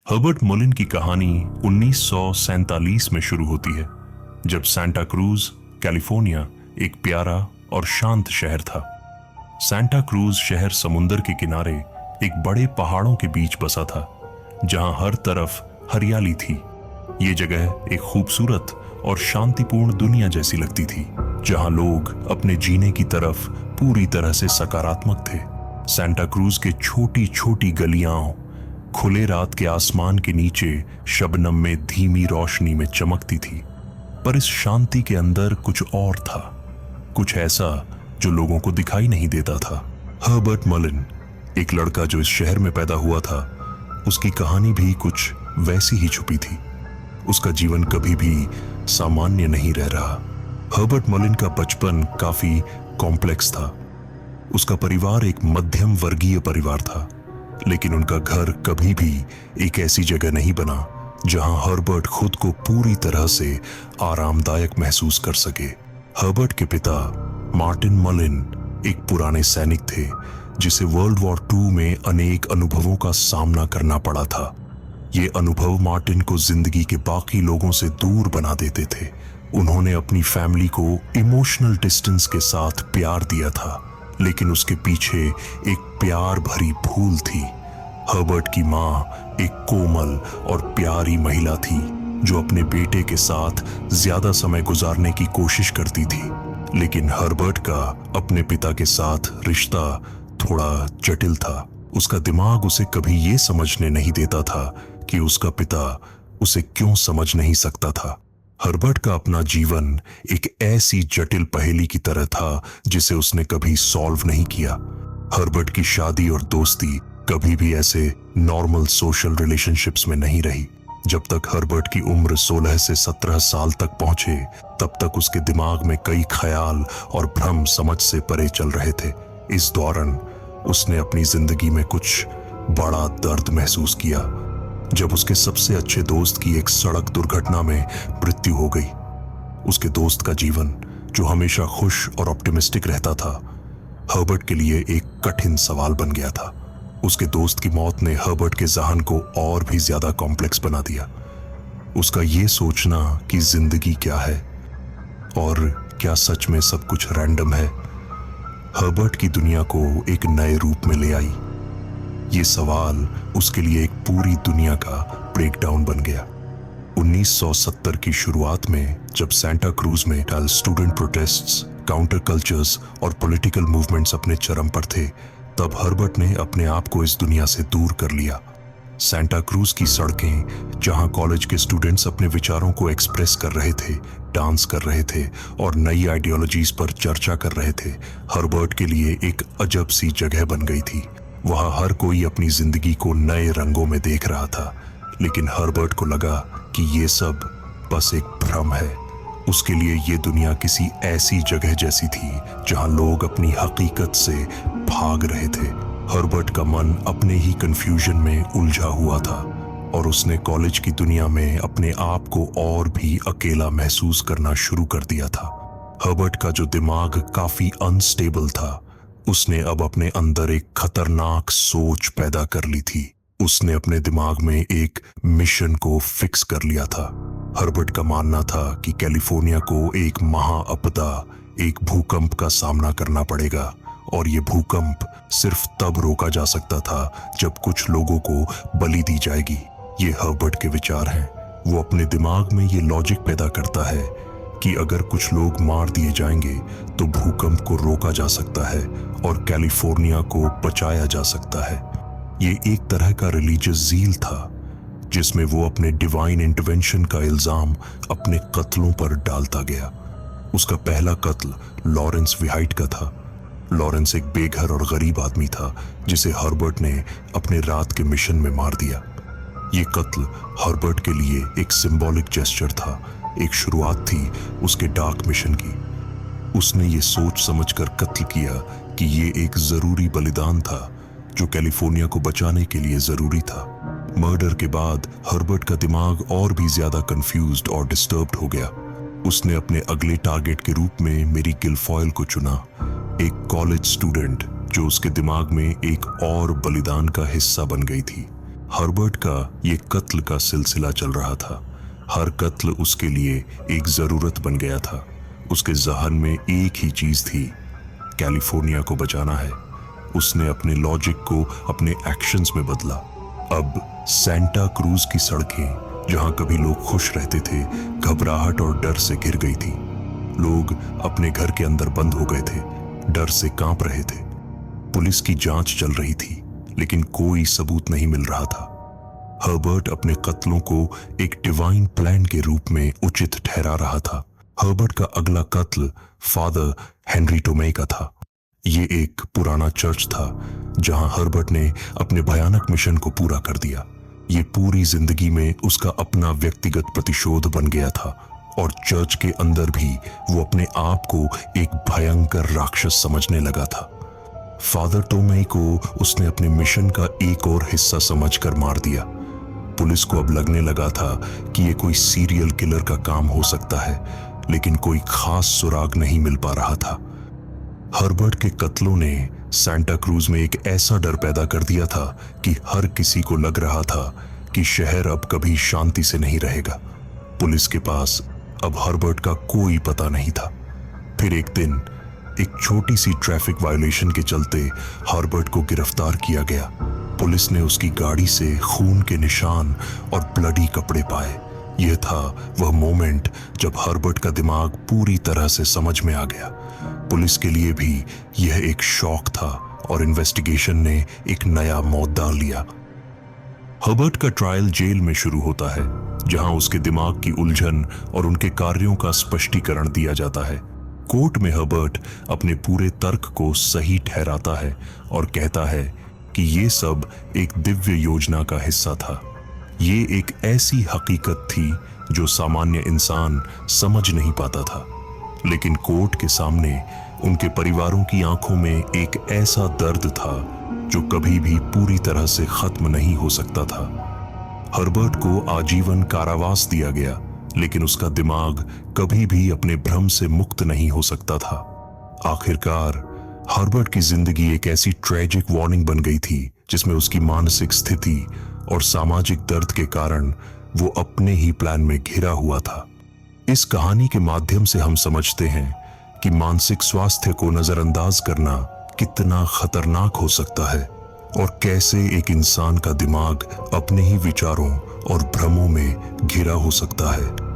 Herbert मुलिन की कहानी 1947 में शुरू होती है, जब सांता क्रूज, कैलिफोर्निया एक प्यारा और शांत शहर था। सांता क्रूज शहर समुंदर के किनारे एक बड़े पहाड़ों के बीच बसा था, जहां हर तरफ हरियाली थी। ये जगह एक खूबसूरत और शांतिपूर्ण दुनिया जैसी लगती थी, जहां लोग अपने जीने की तरफ पूरी तरह से सकारात्मक थे। सांता क्रूज के छोटी छोटी गलियां खुले रात के आसमान के नीचे शबनम में धीमी रोशनी में चमकती थी। पर इस शांति के अंदर कुछ और था, कुछ ऐसा जो लोगों को दिखाई नहीं देता था। हर्बर्ट मुलिन, एक लड़का जो इस शहर में पैदा हुआ था, उसकी कहानी भी कुछ वैसी ही छुपी थी। उसका जीवन कभी भी सामान्य नहीं रह रहा। हर्बर्ट मुलिन का बचपन काफी कॉम्प्लेक्स था। उसका परिवार एक मध्यम वर्गीय परिवार था, लेकिन उनका घर कभी भी एक ऐसी जगह नहीं बना जहां हर्बर्ट खुद को पूरी तरह से आरामदायक महसूस कर सके। हर्बर्ट के पिता मार्टिन मुलिन एक पुराने सैनिक थे, जिसे वर्ल्ड वॉर 2 में अनेक अनुभवों का सामना करना पड़ा था। ये अनुभव मार्टिन को जिंदगी के बाकी लोगों से दूर बना देते थे। उन्होंने अपनी फैमिली को इमोशनल डिस्टेंस के साथ प्यार दिया था, लेकिन उसके पीछे एक प्यार भरी भूल थी। हर्बर्ट की माँ एक कोमल और प्यारी महिला थी, जो अपने बेटे के साथ ज्यादा समय गुजारने की कोशिश करती थी। लेकिन हर्बर्ट का अपने पिता के साथ रिश्ता थोड़ा जटिल था। उसका दिमाग उसे कभी ये समझने नहीं देता था कि उसका पिता उसे क्यों समझ नहीं सकता था। हर्बर्ट का अपना जीवन एक ऐसी जटिल पहेली की तरह था जिसे उसने कभी सॉल्व नहीं किया। हर्बर्ट की शादी और दोस्ती कभी भी ऐसे नॉर्मल सोशल रिलेशनशिप्स में नहीं रही। जब तक हर्बर्ट की उम्र 16 से 17 साल तक पहुंचे, तब तक उसके दिमाग में कई ख्याल और भ्रम समझ से परे चल रहे थे। इस दौरान उसने अपनी जिंदगी में कुछ बड़ा दर्द महसूस किया, जब उसके सबसे अच्छे दोस्त की एक सड़क दुर्घटना में मृत्यु हो गई। उसके दोस्त का जीवन, जो हमेशा खुश और ऑप्टिमिस्टिक रहता था, हर्बर्ट के लिए एक कठिन सवाल बन गया था। उसके दोस्त की मौत ने हर्बर्ट के ज़हन को और भी ज्यादा कॉम्प्लेक्स बना दिया। उसका ये सोचना कि जिंदगी क्या है और क्या सच में सब कुछ रैंडम है, हर्बर्ट की दुनिया को एक नए रूप में ले आई। ये सवाल उसके लिए एक पूरी दुनिया का ब्रेकडाउन बन गया। 1970 की शुरुआत में, जब सांता क्रूज में स्टूडेंट प्रोटेस्ट्स, काउंटर कल्चर्स और पॉलिटिकल मूवमेंट्स अपने चरम पर थे, तब हर्बर्ट ने अपने आप को इस दुनिया से दूर कर लिया। सांता क्रूज की सड़कें, जहां कॉलेज के स्टूडेंट्स अपने विचारों को एक्सप्रेस कर रहे थे, डांस कर रहे थे और नई आइडियोलॉजीज पर चर्चा कर रहे थे, हर्बर्ट के लिए एक अजब सी जगह बन गई थी। वहां हर कोई अपनी जिंदगी को नए रंगों में देख रहा था, लेकिन हर्बर्ट को लगा कि ये सब बस एक भ्रम है। उसके लिए ये दुनिया किसी ऐसी जगह जैसी थी जहां लोग अपनी हकीकत से भाग रहे थे। हर्बर्ट का मन अपने ही कंफ्यूजन में उलझा हुआ था और उसने कॉलेज की दुनिया में अपने आप को और भी अकेला महसूस करना शुरू कर दिया था। हर्बर्ट का जो दिमाग काफी अनस्टेबल था, उसने अब अपने अंदर एक खतरनाक सोच पैदा कर ली थी। उसने अपने दिमाग में एक मिशन को फिक्स कर लिया था। हर्बर्ट का मानना था कि कैलिफोर्निया को एक महाआपदा, एक भूकंप का सामना करना पड़ेगा, और ये भूकंप सिर्फ तब रोका जा सकता था जब कुछ लोगों को बलि दी जाएगी। ये हर्बर्ट के विचार हैं। वो अपने दिमाग में ये लॉजिक पैदा करता है कि अगर कुछ लोग मार दिए जाएंगे तो भूकंप को रोका जा सकता है और कैलिफोर्निया को बचाया जा सकता है। ये एक तरह का रिलीजियस ज़ील था, जिसमें वो अपने डिवाइन इंटरवेंशन का इल्जाम अपने कत्लों पर डालता गया। उसका पहला कत्ल लॉरेंस विहाइट का था। लॉरेंस एक बेघर और गरीब आदमी था, जिसे हर्बर्ट ने अपने रात के मिशन में मार दिया। ये कत्ल हर्बर्ट के लिए एक सिंबॉलिक जेस्चर था, एक शुरुआत थी उसके डार्क मिशन की। उसने ये सोच समझकर कत्ल किया कि ये एक जरूरी बलिदान था, जो कैलिफोर्निया को बचाने के लिए जरूरी था। मर्डर के बाद हर्बर्ट का दिमाग और भी ज्यादा कंफ्यूज्ड और डिस्टर्ब्ड हो गया। उसने अपने अगले टारगेट के रूप में मेरी गिलफॉयल को चुना, एक कॉलेज स्टूडेंट जो उसके दिमाग में एक और बलिदान का हिस्सा बन गई थी। हर्बर्ट का ये कत्ल का सिलसिला चल रहा था। हर कत्ल उसके लिए एक जरूरत बन गया था। उसके जहन में एक ही चीज थी, कैलिफोर्निया को बचाना है। उसने अपने लॉजिक को अपने एक्शंस में बदला। अब सेंटा क्रूज की सड़कें, जहां कभी लोग खुश रहते थे, घबराहट और डर से घिर गई थी। लोग अपने घर के अंदर बंद हो गए थे, डर से कांप रहे थे। पुलिस की जांच चल रही थी, लेकिन कोई सबूत नहीं मिल रहा था। हर्बर्ट अपने कत्लों को एक डिवाइन प्लान के रूप में उचित ठहरा रहा था। हर्बर्ट का अगला कत्ल फादर हेनरी टोमे का था। ये एक पुराना चर्च था जहां हर्बर्ट ने अपने भयानक मिशन को पूरा कर दिया। ये पूरी जिंदगी में उसका अपना व्यक्तिगत प्रतिशोध बन गया था और चर्च के अंदर भी वो अपने आप को एक भयंकर राक्षस समझने लगा था। फादर टोमे को उसने अपने मिशन का एक और हिस्सा समझकर मार दिया। पुलिस को अब लगने लगा था कि ये कोई सीरियल किलर का काम हो सकता है, लेकिन कोई खास सुराग नहीं मिल पा रहा था। हर्बर्ट के कत्लों ने सेंटा क्रूज में एक ऐसा डर पैदा कर दिया था कि हर किसी को लग रहा था कि शहर अब कभी शांति से नहीं रहेगा। पुलिस के पास अब हर्बर्ट का कोई पता नहीं था। फिर एक दिन एक छोटी सी ट्रैफिक वायोलेशन के चलते हर्बर्ट को गिरफ्तार किया गया। पुलिस ने उसकी गाड़ी से खून के निशान और ब्लडी कपड़े पाए। यह था वह मोमेंट जब हर्बर्ट का दिमाग पूरी तरह से समझ में आ गया। पुलिस के लिए भी यह एक शॉक था और इन्वेस्टिगेशन ने एक नया मोड़ डाल लिया। हर्बर्ट का ट्रायल जेल में शुरू होता है, जहां उसके दिमाग की उलझन और उनके कार्यों का स्पष्टीकरण दिया जाता है। कोर्ट में हर्बर्ट अपने पूरे तर्क को सही ठहराता है और कहता है कि ये सब एक दिव्य योजना का हिस्सा था। ये एक ऐसी हकीकत थी जो सामान्य इंसान समझ नहीं पाता था, लेकिन कोर्ट के सामने उनके परिवारों की आंखों में एक ऐसा दर्द था जो कभी भी पूरी तरह से खत्म नहीं हो सकता था। हर्बर्ट को आजीवन कारावास दिया गया, लेकिन उसका दिमाग कभी भी अपने भ्रम से मुक्त नहीं हो सकता था। आखिरकार हर्बर्ट की जिंदगी एक ऐसी ट्रेजिक वार्निंग बन गई थी जिसमें उसकी मानसिक स्थिति और सामाजिक दर्द के कारण वो अपने ही प्लान में घिरा हुआ था। इस कहानी के माध्यम से हम समझते हैं कि मानसिक स्वास्थ्य को नजरअंदाज करना कितना खतरनाक हो सकता है और कैसे एक इंसान का दिमाग अपने ही विचारों और भ्रमों में घिरा हो सकता है।